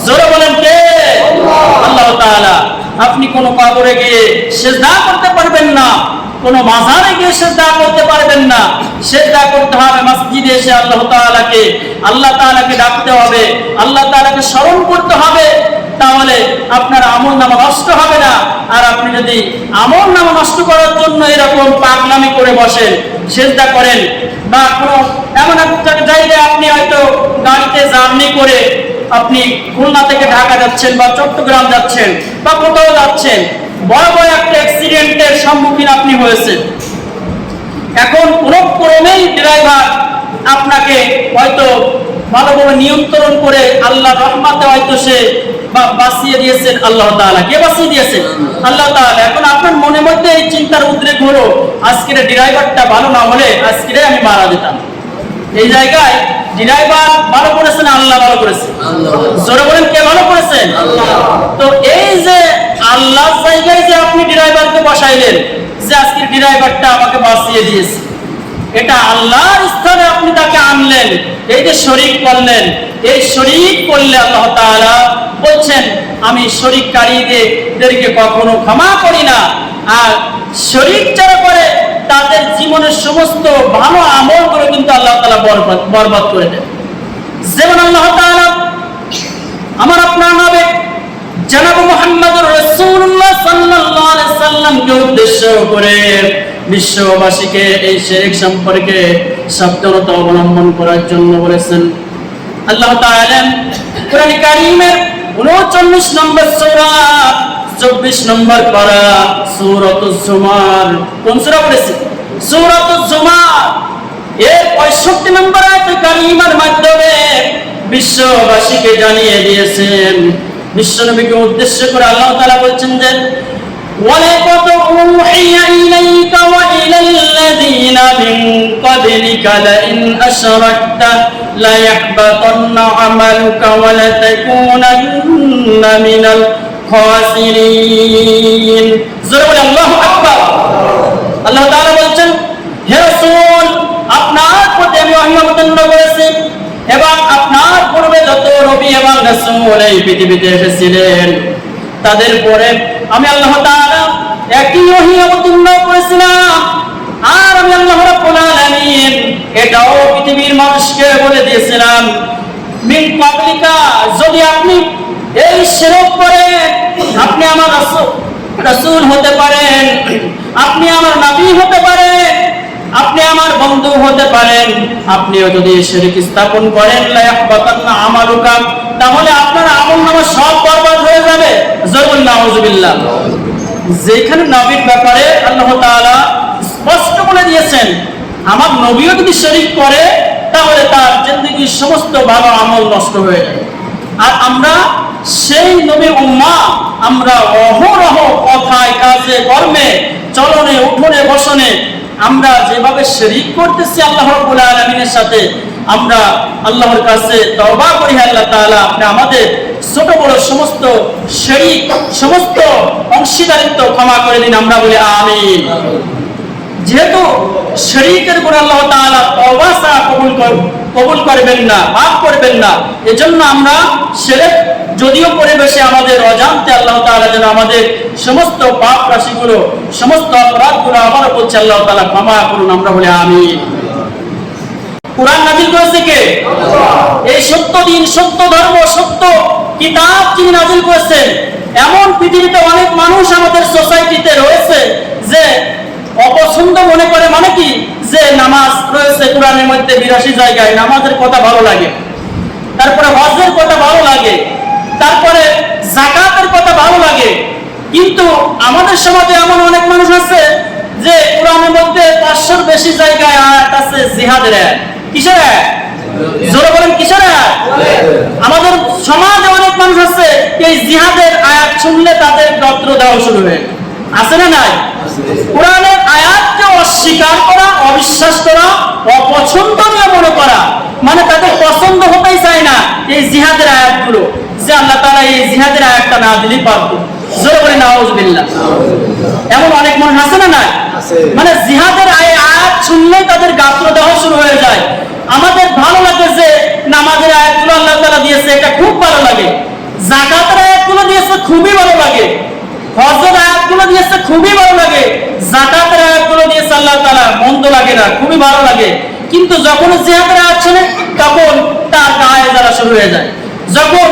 জোরে বলেন কে? আল্লাহ তাআলা। আপনি কোন কবরে গিয়ে সিজদা করতে পারবেন না, কোন মাজারে গিয়ে সিজদা করতে পারবেন না। সিজদা করতে হবে মসজিদে এসে আল্লাহ তাআলাকে ডাকতে হবে, আল্লাহ তাআলাকে স্মরণ করতে হবে। তাহলে আপনার আমল নামা নষ্ট হবে না। আর আপনি যদি আমল নামা নষ্ট করার জন্য এরকম পাগলামি করে বসেন, সিজদা করেন, বা কোনো এমন একটা জায়গায় আপনি হয়তো গাড়িতে জার্নি করে আপনি খুলনা থেকে ঢাকা যাচ্ছেন, বা চট্টগ্রাম যাচ্ছেন, বা কোথাও যাচ্ছেন, বড় বড় একটা অ্যাক্সিডেন্টের সম্মুখীন আপনি হয়েছেন। এখন কোনো ক্রমেই ড্রাইভার আপনাকে হয়তো ভালোভাবে নিয়ন্ত্রণ করে আল্লাহর রহমতে হয়তো সে বাঁচিয়ে দিয়েছেন আল্লাহ তাআলা। কে বাঁচিয়ে দিয়েছেন? আল্লাহ তাআলা। এখন আপনার মনের মধ্যে এই চিন্তার উদ্রেক হলো, আজকের ড্রাইভারটা ভালো না হলে আজকে আমি মারা যেতাম। এই জায়গায় ড্রাইভার ভালো করেছেন, আল্লাহ ভালো করেছেন? জোরে বলেন, কে ভালো করেছেন? তো এই যে আল্লাহর জায়গায় যে আপনি ড্রাইভারকে বসাইলেন, যে আজকের ড্রাইভারটা আমাকে বাঁচিয়ে দিয়েছে, এটা আল্লাহর স্থানে আপনি তাকে আনলেন, এই যে শরীক করলেন। এই শরীক করলে আল্লাহ তাআলা বলছেন, আমি শরীককারীদেরকে কখনো ক্ষমা করি না। আর শরীক যারা করে তাদের জীবনের সমস্ত ভালো আমলগুলো কিন্তু আল্লাহ তাআলা বরবাদ করে দেন। যেমন আল্লাহ তাআলা আমার আপনার নবী জনাব মুহাম্মদুর রাসূলুল্লাহ সাল্লাল্লাহু আলাইহি সাল্লামকে উদ্দেশ্য করে বিশ্ববাসীকে এই শিরক সম্পর্কে সাবধানতা অবলম্বন করার জন্য বলেছেন। আল্লাহ তাআলা কোরআন কারীমের 39 নম্বর সূরা 24 নম্বর পারা সূরাতুজ জুমার, কোন সূরা পড়েছি? সূরাতুজ জুমার এর 65 নম্বর আয়াত কারীমার মাধ্যমে বিশ্ববাসীকে জানিয়ে দিয়েছেন। বিশ্বনবীকে উদ্দেশ্য করে আল্লাহ তাআলা বলছেন যে ওয়ালাকাদ উহিয়া ইলাইকা ওয়া ইলাল্লাযীনা মিন ক্বাবলিকা লাইন আশরাকতা লা ইয়াহবাতান্না আমালুকা ওয়া লা তাকুনান্না মিনাল খাসিরিন। জোরে বলে আল্লাহু আকবার। আল্লাহ তাআলা বলছেন, হে রাসূল, আপনার প্রতি আমি ওহী অবতীর্ণ করেছি, এবং আপনার পূর্বে যত নবী এবং রাসূল এই পৃথিবীতে এসেছিলেন, তাদের পরে আমি আল্লাহ তাআলা একই ওহী অবতীর্ণ করেছিলাম। আর আমি আল্লাহ রাব্বুল আলামিন এটাও পৃথিবীর মানুষকে বলে দিয়েছিলাম, মিন ক্বাবলিকা, যদি আপনি এই শিরক করেন, আপনি আমার রাসূল হতে পারেন, আপনি আমার নবী হতে পারেন, আপনি আমার বন্ধু হতে পারেন, আপনিও যদি শিরক স্থাপন করেন, লা ইয়াহবাতান্না আমালুকা, তাহলে আপনার আমলনামা সব বরবাদ হয়ে যাবে। জোরে নাউযুবিল্লাহ। যেখানে নবীর ব্যাপারে আল্লাহ তাআলা স্পষ্ট বলে দিয়েছেন, আমার নবীও যদি শিরক করে তাহলে তার জিন্দেগীর সমস্ত ভালো আমল নষ্ট হয়ে যাবে। আর আমরা সেই নবী উম্মাহ আমরা অহরহ কথায় কাজে কর্মে চলনে উঠনে বসনে আমরা যেভাবে শিরক করতেছি আল্লাহ রাব্বুল আলামিনের সাথে, আমরা আল্লাহর কাছে তওবা করি, আল্লাহ তাআলা আপনি আমাদের ছোট বড় সমস্ত শিরক সমস্ত অংশীদারিত্ব ক্ষমা করে দিন, আমরা বলি আমিন। যেহেতু শিরকের গুনাহ আল্লাহ তাআলা তওবা ছাড়া কবুল করবেন না, মাফ করবেন না, এজন্য আমরা শিরক যদিও পরিবেশে আমাদের অজান্তে আল্লাহ তাআলা যেন আমাদের সমস্ত পাপ রাশিগুলো সমস্ত অপরাধগুলো আমার উপর আল্লাহ তাআলা ক্ষমা করুন, আমরা বলি আমিন। কুরআন নাযিল করেছে কে? এই সত্য দিন, সত্য ধর্ম, সত্য কিতাব যিনি নাযিল করেছেন। এমন পৃথিবীতে অনেক মানুষ আমাদের সোসাইটিতে রয়েছে যে অপছন্দ মনে করে, মানে কি, যে নামাজ রয়েছে কোরআনের মধ্যে 82 জায়গায়, নামাজের কথা ভালো লাগে, তারপরে হজের কথা ভালো লাগে, তারপরে যাকাতের কথা ভালো লাগে, কিন্তু আমাদের সমাজে এমন অনেক মানুষ আছে যে কোরআনের মধ্যে 500-র বেশি জায়গায় আয়াত আছে জিহাদের আয়াত। কিসের আয়াত? জোরে বলেন কিসের আয়াত? আমাদের সমাজে অনেক মানুষ আছে এই জিহাদের আয়াত শুনলে তাদের রক্ত দেওয়া শুরু হয়ে আছে না নাই? কোরআনের আয়াতকে অস্বীকার করা, অবিশ্বাস করা, অপছন্দনীয় মনে করা, মানে তাদের পছন্দ হতেই চায় না এই জিহাদের আয়াতগুলো, যে আল্লাহ তাআলা এই জিহাদের আয়াতটা না দিলেই পারতো। জোরে বলে নাউজুবিল্লাহ। এমন অনেক মানুষ আছে না নাই? মানে জিহাদের আয়াত শুনলেই তাদের গাত্র দেওয়া শুরু হয়ে যায়। আমাদের ভালো লাগে যে নামাজের আয়াতগুলো আল্লাহ তাআলা দিয়েছে, এটা খুব ভালো লাগে। যাকাতের আয়াতগুলো দিয়েছে, খুবই ভালো লাগে। হজের আয়াতগুলো দিয়েছে, খুবই ভালো লাগে। যাকাতের আয়াতগুলো দিয়েছে আল্লাহ তাআলা, মন্দ লাগে না, খুবই ভালো লাগে। কিন্তু যখন জিহাদের আয়াত শুনে তখন তার গায়ে জ্বালা শুরু হয়ে যায়। যখন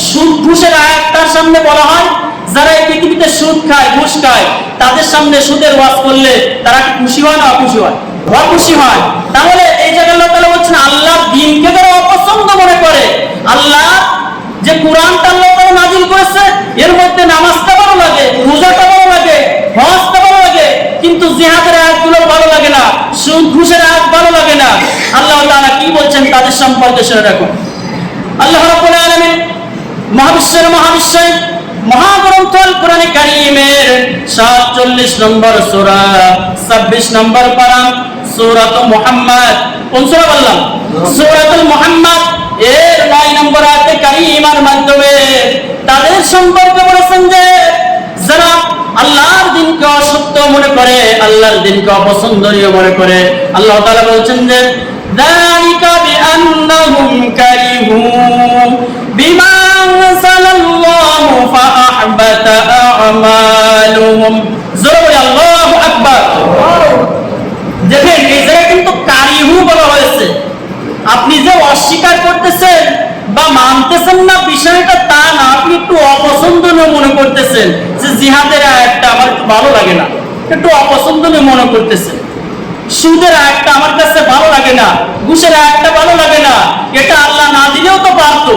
সুদ ঘুষের আয়াত তার সামনে বলা হয়, যারা এই পৃথিবীতে সুদ খায়, ঘুষ খায়, তাদের সামনে সুদের ওয়াজ করলে তারা কি খুশি হয় না অখুশি হয়? অখুশি হয়। তাহলে এই জায়গায় আল্লাহ তাআলা বলছেন আল্লাহর দ্বীনকে যারা অপছন্দ মনে করে, আল্লাহ যে কোরআনটা আল্লাহ তাআলা নাযিল করেছে এর মধ্যে নামাজটা ভালো লাগে, রোজাটা ভালো লাগে, হজটা ভালো লাগে, কিন্তু জিহাদের আয়াতগুলো ভালো লাগে না, সুদ ঘুষের আয়াত ভালো লাগে না। আল্লাহ তাআলা কি বলছেন তাদের সম্পর্কে শুনে রাখো। আল্লাহ রাব্বুল আলামিন মহাবিশ্বের মহাবিশ্বয় মহাগ্রন্থ আল কোরআনে কারীমের 47 নম্বর সূরা 26 নম্বর পারা সূরাতুল মুহাম্মদ, কোন সূরা বললাম? সূরাতুল মুহাম্মদ এর 9 নম্বর আয়াতে কারীমার মাধ্যমে তাদের সম্পর্কে বলেছেন যে যারা আল্লাহর দ্বীনকে অসত্য মনে করে, আল্লাহর দ্বীনকে অপছন্দনীয় মনে করে, আল্লাহ তাআলা বলেছেন যে যালিকা বিআন্নাহুম কারিহু বিমা আনজালাল্লাহু ফাআহবাতা আমালুহুম। জোরে বলি আল্লাহু আকবার। দেখেন এই জায়গায় কিন্তু কারিহু বলা হয়েছে। আপনি যে অস্বীকার করতেছেন বা মানতেছেন না বিষয়টা তা না, আপনি একটু অপছন্দনীয় মনে করতেছেন যে জিহাদের আয়াতটা আমার একটু ভালো লাগে না, একটু অপছন্দনীয় মনে করতেছেন। সুদের আয়াতটা আমার কাছে ভালো লাগে না, ঘুষের আয়াতটা ভালো লাগে না, এটা আল্লাহ না দিলেও তো পারতো।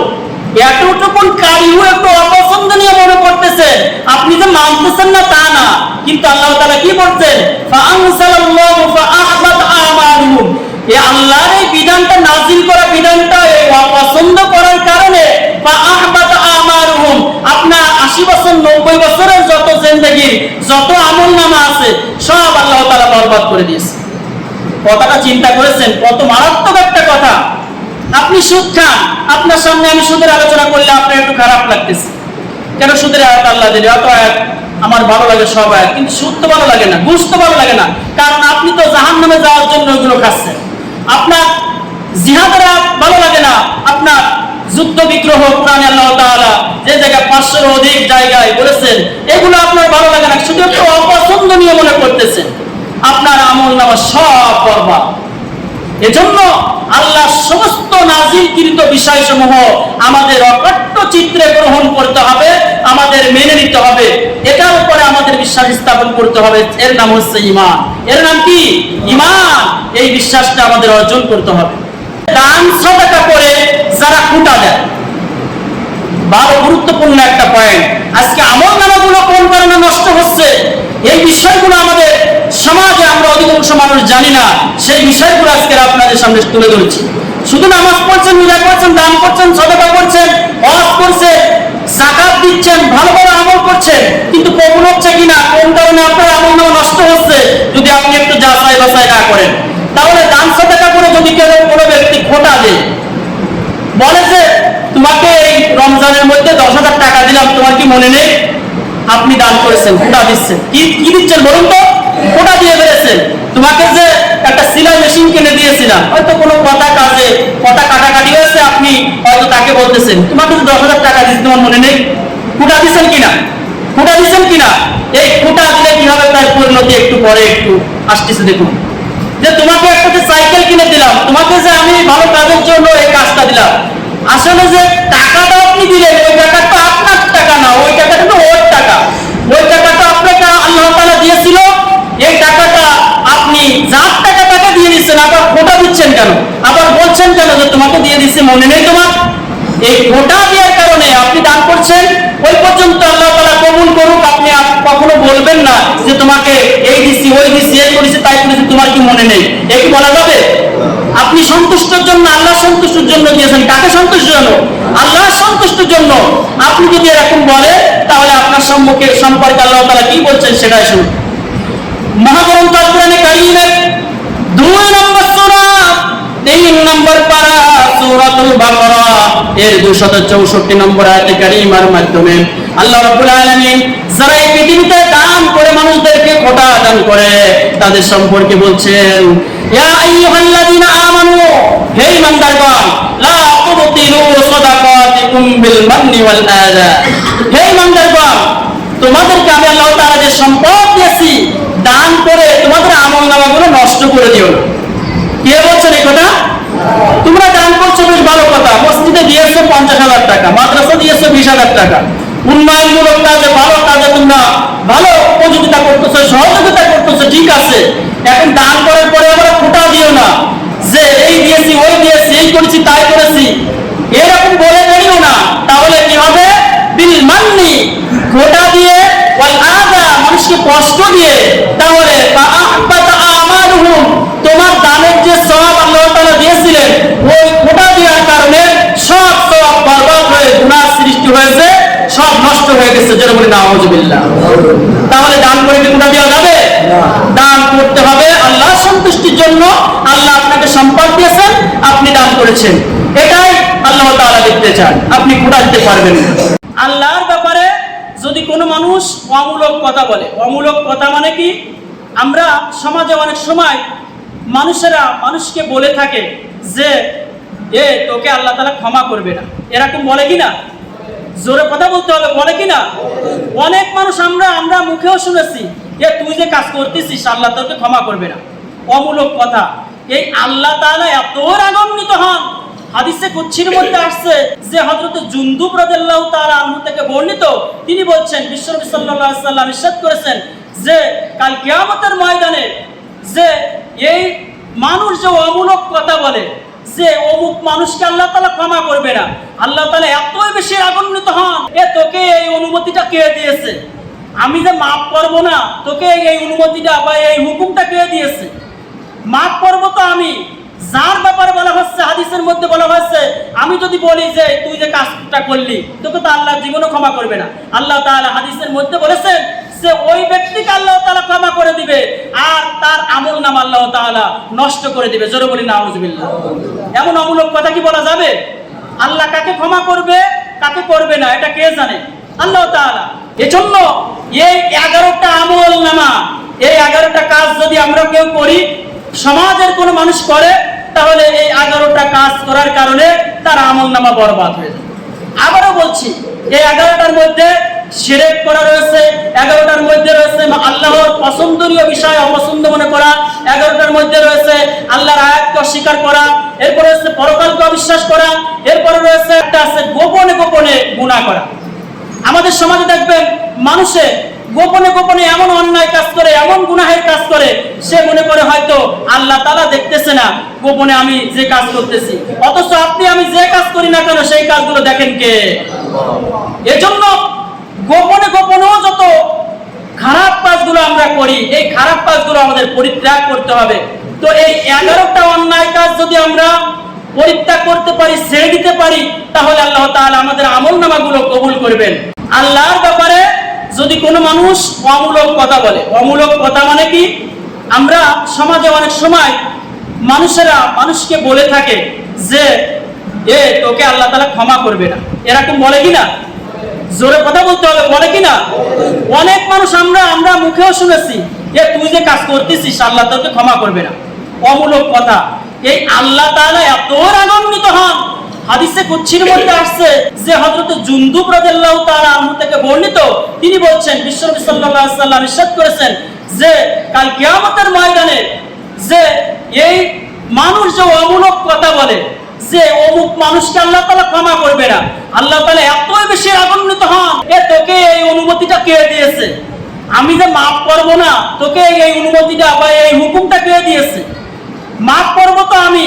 এতটুকুন কারিহু একটু অপছন্দনীয় মনে করতেছেন, আপনি যে মানতেছেন না তা না, কিন্তু আল্লাহ তাআলা কি বলছেন? ফাআনসালাল্লাহু ফাআহবাতা আমালুহুম। এই আল্লাহর এই বিধানটা নাযিল করা বিধানটা অপছন্দ করার কারণে ফাআহবাতা আমালুহুম, আপনার 80 বছর 90 বছরের যত জিন্দেগি যত আমলনামা আছে সব আল্লাহ তাআলা বরবাদ করে দিয়েছে। কথাটা চিন্তা করেছেন? কত মারাত্মক একটা কথা। আপনি সুদ খান, আপনার সামনে আমি সুদের আলোচনা করলে আপনার একটু খারাপ লাগতেছে, কেন সুদের আয়াত আল্লাহ দিলে, অত আয়াত আমার ভালো লাগে সব আয়াত, কিন্তু সুদ তো ভালো লাগে না, ঘুষ তো ভালো লাগে না, কারণ আপনি তো জাহান্নামে যাওয়ার জন্য ওইগুলো খাচ্ছেন। আপনার জিহাদের আয়াত ভালো লাগে না, আপনার যুদ্ধ বিগ্রহ কোরআনে আল্লাহ তাআলা যে জায়গায় 500-এর অধিক জায়গায় বলেছেন, এগুলো আপনার ভালো লাগে না, শুধু একটু অপছন্দনীয় মনে করতেছেন, আপনার আমলনামা সব বরবাদ। এজন্য আল্লাহ সমস্ত নাযিলকৃত বিষয়সমূহ আমাদের অকট্ট চিত্রে গ্রহণ করতে হবে, আমাদের মেনে নিতে হবে, এটার উপরে আমাদের বিশ্বাস স্থাপন করতে হবে। এর নাম হচ্ছে ঈমান। এর নাম কি? ঈমান। এই বিশ্বাসটা আমাদের অর্জন করতে হবে। দান সাদাকা করে যারা খুঁটা দেয়, বড় গুরুত্বপূর্ণ একটা পয়েন্ট। আজকে আমলনামাগুলো কোন কারণে নষ্ট হচ্ছে, এই বিষয়গুলো আমাদের সমাজে আমরা অধিকাংশ মানুষ জানি না, সেই বিষয়গুলো আজকে আপনাদের সামনে তুলে ধরেছি। শুধু নামাজ পড়ছেন, রোজা করছেন, দান করছেন, সাদাকা করছেন, হজ করছেন, যাকাত দিচ্ছেন, ভালো ভালো আমল করছেন, কিন্তু কবুল হচ্ছে কিনা, কোন কারণে আপনার আমলনামা নষ্ট হচ্ছে, যদি আপনি একটু যাচাই বাছাই না করেন, তাহলে দান সাদাকা করে যদি কেউ কোনো ব্যক্তি খোটা দেয়, বলে যে তোমাকে এই রমজানের মধ্যে 10,000 টাকা দিলাম, তোমার কি মনে নেই? আপনি দান করেছেন, খোটা দিচ্ছেন, কি দিচ্ছেন বলুন তো? খোটা দিয়ে বেড়েছেন। তোমাকে যে একটা সিলাই মেশিন কিনে দিয়েছিলাম, হয়তো কোনো কথা কাজে কথা কাটাকাটি হয়েছে, আপনি হয়তো তাকে বলতেছেন তোমাকে যে 10,000 টাকা দিচ্ছি, তোমার মনে নেই? খোটা দিচ্ছেন কিনা? খোটা দিচ্ছেন কিনা? এই খোটা দিলে কি হবে, তার পরিণতি একটু পরে একটু আসতেছে। দেখুন, যে তোমাকে একটা যে সাইকেল কিনে দিলাম, তোমাকে যে আমি ভালো কাজের জন্য এই কাজটা দিলাম, আসলে যে টাকাটা আপনি দিলেন, ওই টাকাটা আপনার টাকা না, ওই টাকাটা তো ওর টাকা। ওই টাকাটা আপনাকে আল্লাহ তাআলা দিয়েছিল, এই টাকাটা আপনি যার টাকা তাকে দিয়ে দিচ্ছেন, আবার খোটা দিচ্ছেন কেন? আবার বলছেন কেন যে তোমাকে দিয়ে দিচ্ছি, মনে নেই তোমার? এই খোটা দেওয়ার কারণে আপনি দান করছেন। ওই পর্যন্ত আল্লাহ তাআলা কবুল করুক, আপনি কখনো বলবেন না যে তোমাকে এই দিচ্ছি, ওই দিচ্ছি, এই করেছি, তাই করেছি, তোমার কি মনে নেই? এই কি বলা যাবে? আপনি সন্তুষ্টের জন্য, আল্লাহ সন্তুষ্টের জন্য দিয়েছেন। কাকে সন্তুষ্টের জন্য? আল্লাহ সন্তুষ্টের জন্য। আপনি যদি এরকম বলেন, তাহলে আপনার সম্পর্কে আল্লাহ তাআলা কি বলছেন সেটাই শুনুন। মহাগ্রন্থ আল কোরআনে কারীমের 2 নম্বর সূরা 3 নম্বর পারা সূরাতুল বাকারা এর 264 নম্বর আয়াতে কারীমার মাধ্যমে আল্লাহ রাব্বুল আলামিন যারা এই পৃথিবীতে দান করে, মানুষদেরকে খোটা দান করে, তাদের সম্পর্কে বলছেন, ইয়া আইয়ুহাল্লাযীনা আমানু, হে ঈমানদারগণ, লা তুবতিলু সাদাকাতিকুম বিল মান্নি ওয়াল আযা। হে ঈমানদারগণ, তোমাদেরকে আমি আল্লাহ তাআলা যে সম্পদ দিয়েছি, দান করে তোমাদের আমলনামাগুলো নষ্ট করে দিও না। কে বলছেন এই কথা? তোমরা দান করছো, বেশ ভালো কথা। মসজিদে দিয়েছো 50,000 টাকা, মাদ্রাসা দিয়েছো 20,000 টাকা, উন্নয়নমূলক কাজে, ভালো কাজে তোমরা ভালো উপযোগিতা করতেছো, সহযোগিতা করতেছো, ঠিক আছে। এখন দান করার পরে আবার খোটা দিও না যে এই দিয়েছি, ওই দিয়েছি, এই করেছি, তাই করেছি, এরকম বলে বেরিও না। তাহলে কি হবে? বিল মান্নি, খোটা দিয়ে, ওয়াল আযা, মানুষকে কষ্ট দিয়ে, তাহলে ফাআহবাতা আমালুহুম, তোমার দানের যে সওয়াব আল্লাহ তাআলা দিয়েছিলেন, ওই খোটা দেওয়ার কারণে সব সওয়াব বরবাদ হয়ে গুনাহ সৃষ্টি হয়েছে, সব নষ্ট হয়ে গেছে। যারা বলে নাউযুবিল্লাহ। তাহলে দান করে কি খোটা দেওয়া যাবে? দান করতে হবে আল্লাহ সন্তুষ্টির জন্য। আল্লাহ আপনাকে সম্পদ দিয়েছেন, আপনি দান করেছেন, এটাই আল্লাহ তাআলা দেখতে চান। আপনি খোটা দিতে পারবেন না। আল্লাহর ব্যাপারে যদি কোনো মানুষ অমূলক কথা বলে, অমূলক কথা মানে কি? আমরা সমাজে অনেক সময় মানুষেরা মানুষকে বলে থাকে যে তোকে আল্লাহ তাআলা ক্ষমা করবে না, এরকম বলে কিনা? জোরে কথা বলতে হবে, বলে কিনা? অনেক মানুষ আমরা মুখেও শুনেছি, তুই যে কাজ করতেছিস আল্লাহ তোকে ক্ষমা করবে না। অমূলক কথা। এই আল্লাহ তাআলা এত রাগান্বিত হন, হাদিসে কুদসির মধ্যে আসছে যে হযরত জুনদুব রাদিয়াল্লাহু তাআলা আনহু থেকে বর্ণিত, তিনি বলছেন, বিশ্বনবী সাল্লাল্লাহু আলাইহি ওয়াসাল্লাম ইরশাদ করেছেন যে কাল কিয়ামতের ময়দানে যে এই মানুষ যে অমূলক কথা বলে, যে অমুক মানুষকে আল্লাহ তাআলা ক্ষমা করবে না, আল্লাহ তাআলা এতই বেশি রাগান্বিত হন, তোকে এই অনুমতিটা কে দিয়েছে? আমি যে মাফ করব না, তোকে এই অনুমতিটা বা এই হুকুমটা কে দিয়েছে? মাফ করব তো আমি, যার ব্যাপারে বলা হচ্ছে, হাদিসের মধ্যে বলা হয়েছে, আমি যদি বলি যে তুই যে কাজটা করলি, তোকে তো আল্লাহ জীবনও ক্ষমা করবে না। আল্লাহ তাআলা হাদিসের মধ্যে বলেছেন যে ওই ব্যক্তিকে আল্লাহ তাআলা ক্ষমা করে দিবে, আর তার আমলনামা আল্লাহ তাআলা নষ্ট করে দিবে। জোরে বলি নাউযুবিল্লাহ। এমন অমূলক কথা কি বলা যাবে? আল্লাহ কাকে ক্ষমা করবে, কাকে করবে না, এটা কে জানে? আল্লাহ তাআলা। এজন্য এই 11টা আমলনামা, এই 11টা কাজ যদি আমরা কেউ করি, সমাজের কোনো মানুষ করে, তাহলে এই 11টা কাজ করার কারণে তার আমলনামা বরবাদ হয়ে যায়। আবারও বলছি, এই 11টার মধ্যে শিরক করা রয়েছে, 11টার মধ্যে রয়েছে আল্লাহর পছন্দনীয় বিষয় অপছন্দ মনে করা, 11টার মধ্যে রয়েছে আল্লাহর আয়াতকে অস্বীকার করা, এরপরে রয়েছে পরকালকে অবিশ্বাস করা, এরপরে রয়েছে একটা আছে গোপনে গোপনে গুনাহ করা। আমাদের সমাজে দেখবেন মানুষে গোপনে গোপনে এমন অন্যায় কাজ করে, এমন গুনাহের কাজ করে, সে মনে করে হয়তো আল্লাহ তাআলা দেখতেছে না গোপনে আমি যে কাজ করতেছি, অথচ আপনি আমি যে কাজ করি না কেন সেই কাজগুলো দেখেন কে? এজন্য গোপনে গোপনেও যত খারাপ কাজগুলো আমরা করি, এই খারাপ কাজগুলো আমাদের পরিত্যাগ করতে হবে। তো এই 11টা অন্যায় কাজ যদি আমরা পরিত্যাগ করতে পারি, ছেড়ে দিতে পারি, তাহলে আল্লাহ তাআলা আমাদের আমলনামাগুলো কবুল করবেন। আল্লাহর ব্যাপারে যদি কোনো মানুষ অমূলক কথা বলে, অমূলক কথা মানে কি? আমরা সমাজে অনেক সময় মানুষেরা মানুষকে বলে থাকে যে তোকে আল্লাহ তাআলা ক্ষমা করবে না, এরকম বলে কিনা? জোরে কথা বলতে হবে, বলে কিনা? অনেক মানুষ আমরা মুখেও শুনেছি তুই যে কাজ করতেছিস আল্লাহ তোকে ক্ষমা করবে না। অমূলক কথা। এই আল্লাহ তাআলা এত রাগান্বিত হন, হাদিসে কুদসির মধ্যে আসছে যে হযরত জুনদুব রাদিয়াল্লাহু তাআলা আনহু থেকে বর্ণিত, তিনি বলছেন বিশ্বনবী সাল্লাল্লাহু আলাইহি ওয়াসাল্লাম ইরশাদ করেছেন যে কাল কিয়ামতের ময়দানে যে এই মানুষ যে অমূলক কথা বলে যে অমুক মানুষকে আল্লাহ তাআলা ক্ষমা করবে না, আল্লাহ তাআলা এতই বেশি রাগান্বিত হন, তোকে এই অনুমতিটা কে দিয়েছে? আমি যে মাফ করব না, তোকে এই অনুমতিটা বা এই হুকুমটা কে দিয়েছে? মাফ করব তো আমি,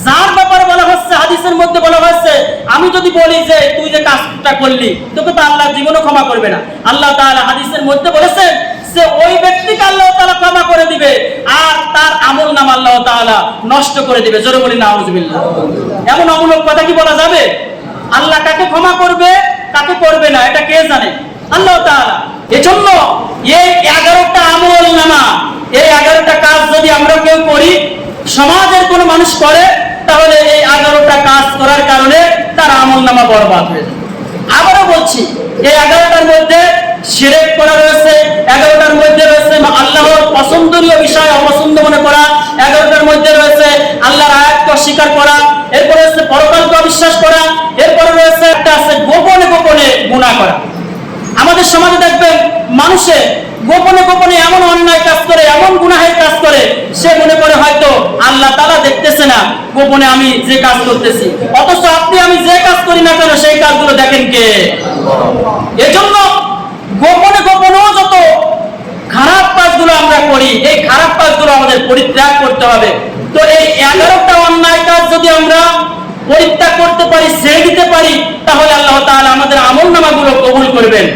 যার ব্যাপারে বলা হচ্ছে হাদিসের মধ্যে বলা হচ্ছে আমি যদি বলি যে তুই যে কাজটা করলি তোকে তো আল্লাহ জীবনও ক্ষমা করবে না। আল্লাহ তাআলা হাদিসের মধ্যে বলেছেন যে ওই ব্যক্তিকে আল্লাহ তাআলা ক্ষমা করে দিবে আর তার আমলনামা আল্লাহ তাআলা নষ্ট করে দিবে। জোরে বলি নাউজুবিল্লাহ। এমন অমূলক কথা কি বলা যাবে? আল্লাহ কাকে ক্ষমা করবে কাকে করবে না এটা কে জানে? আল্লাহ তাআলা। এজন্য এই 11টা আমলনামা, এই 11টা কাজ যদি আমরা কেউ করি, সমাজের কোনো মানুষ করে, তাহলে এই 11টা কাজ করার কারণে তার আমলনামা বরবাদ হয়ে যাবে। আবারও বলছি, এই 11টার মধ্যে শিরক করা রয়েছে, 11টার মধ্যে রয়েছে আল্লাহর পছন্দনীয় বিষয় অপছন্দ মনে করা, 11টার মধ্যে রয়েছে আল্লাহর আয়াতকে অস্বীকার করা, এরপরে রয়েছে পরকালকে অবিশ্বাস করা, এরপরে রয়েছে একটা আছে গোপনে গোপনে গুনাহ করা। আমাদের সমাজে দেখবেন মানুষে গোপনে গোপনে এমন অন্যায় কাজ করে, এমন গুনাহের কাজ করে, সে মনে করে হয়তো আল্লাহ তাআলা দেখতেছে না গোপনে আমি যে কাজ করতেছি, অথচ আপনি আমি যে কাজ করি না কেন সেই কাজগুলো দেখেন কে? এজন্য গোপনে গোপনেও যত খারাপ কাজগুলো আমরা করি, এই খারাপ কাজগুলো আমাদের পরিত্যাগ করতে হবে। তো এই 11টা অন্যায় কাজ যদি আমরা পরিত্যাগ করতে পারি, ছেড়ে দিতে পারি, তাহলে আল্লাহ তাআলা আমাদের আমলনামাগুলো কবুল করবেন।